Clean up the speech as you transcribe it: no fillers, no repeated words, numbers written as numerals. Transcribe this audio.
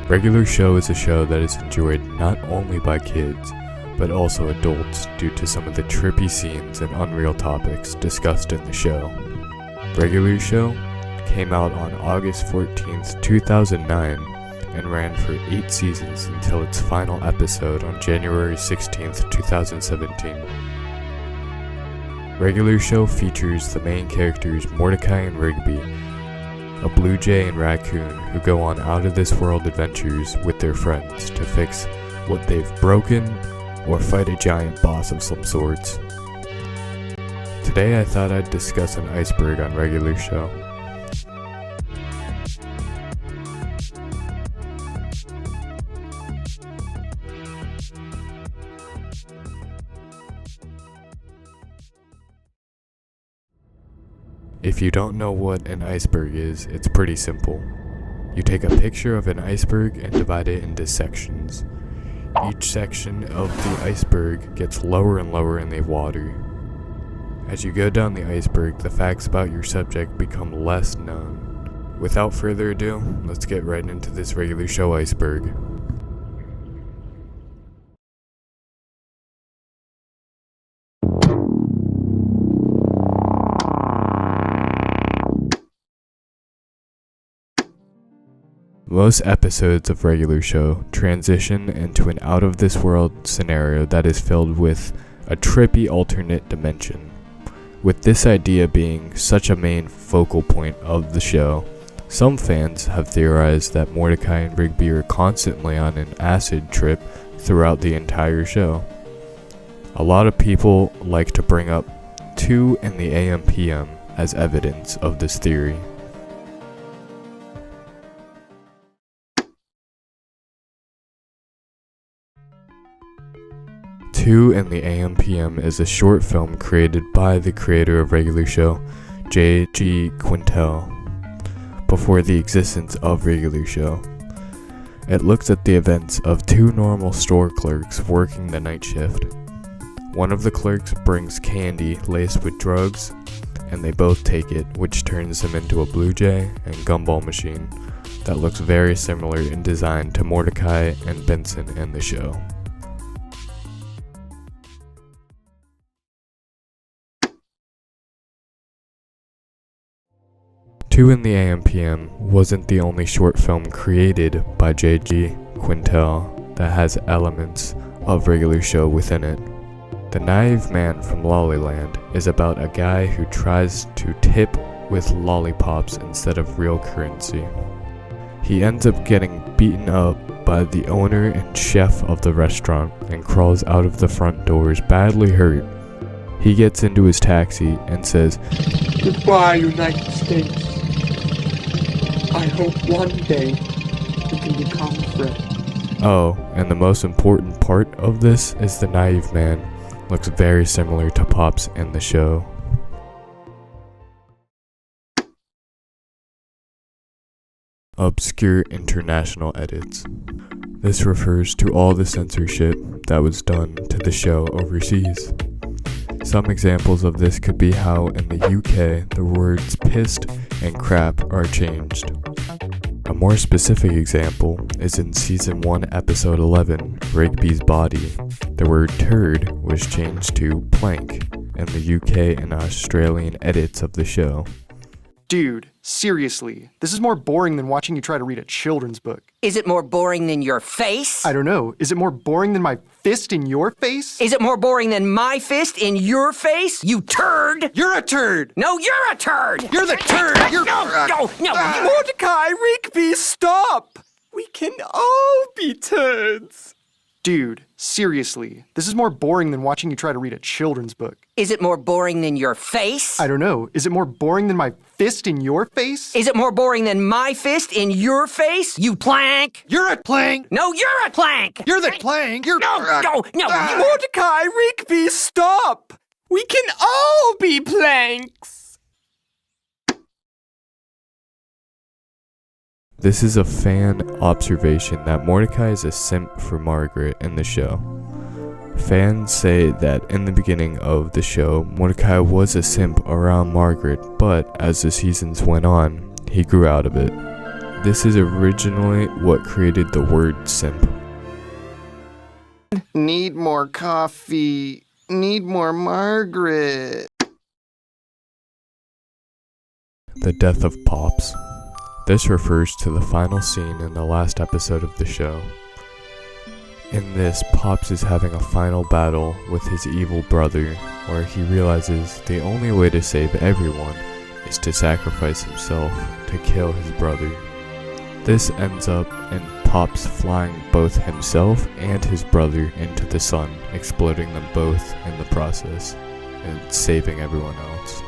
Regular Show is a show that is enjoyed not only by kids, but also adults due to some of the trippy scenes and unreal topics discussed in the show. Regular Show came out on August 14th, 2009, and ran for 8 seasons until its final episode on January 16th, 2017. Regular Show features the main characters Mordecai and Rigby, a blue jay and raccoon who go on out-of-this-world adventures with their friends to fix what they've broken or fight a giant boss of some sorts. Today I thought I'd discuss an iceberg on Regular Show. If you don't know what an iceberg is, it's pretty simple. You take a picture of an iceberg and divide it into sections. Each section of the iceberg gets lower and lower in the water. As you go down the iceberg, the facts about your subject become less known. Without further ado, let's get right into this Regular Show iceberg. Most episodes of Regular Show transition into an out-of-this-world scenario that is filled with a trippy alternate dimension. With this idea being such a main focal point of the show, some fans have theorized that Mordecai and Rigby are constantly on an acid trip throughout the entire show. A lot of people like to bring up 2 in the AM PM as evidence of this theory. 2 in the AM PM is a short film created by the creator of Regular Show, J.G. Quintel, before the existence of Regular Show. It looks at the events of 2 normal store clerks working the night shift. One of the clerks brings candy laced with drugs, and they both take it, which turns them into a blue jay and gumball machine that looks very similar in design to Mordecai and Benson in the show. 2 in the AM PM wasn't the only short film created by J.G. Quintel that has elements of Regular Show within it. The Naive Man from Lollyland is about a guy who tries to tip with lollipops instead of real currency. He ends up getting beaten up by the owner and chef of the restaurant and crawls out of the front doors badly hurt. He gets into his taxi and says, "Goodbye, United States. I hope one day we can become friends." Oh, and the most important part of this is the Naive Man looks very similar to Pops in the show. Obscure international edits. This refers to all the censorship that was done to the show overseas. Some examples of this could be how in the UK the words pissed and crap are changed. A more specific example is in Season 1 Episode 11, Rigby's Body. The word turd was changed to plank in the UK and Australian edits of the show. Dude, seriously, this is more boring than watching you try to read a children's book. Is it more boring than your face? I don't know. Is it more boring than my fist in your face? Is it more boring than my fist in your face? You turd! You're a turd! No, you're a turd! You're the turd! You're... No! Mordecai, Rigby, stop! We can all be turds. Dude, seriously, this is more boring than watching you try to read a children's book. Is it more boring than your face? I don't know. Is it more boring than my fist in your face? Is it more boring than my fist in your face? You plank! You're a plank! No, you're a plank! You're the plank! You're... No! Mordecai, Rigby, stop! We can all be planks! This is a fan observation that Mordecai is a simp for Margaret in the show. Fans say that in the beginning of the show, Mordecai was a simp around Margaret, but as the seasons went on, he grew out of it. This is originally what created the word simp. Need more coffee. Need more Margaret. The death of Pops. This refers to the final scene in the last episode of the show. In this, Pops is having a final battle with his evil brother, where he realizes the only way to save everyone is to sacrifice himself to kill his brother. This ends up in Pops flying both himself and his brother into the sun, exploding them both in the process, and saving everyone else.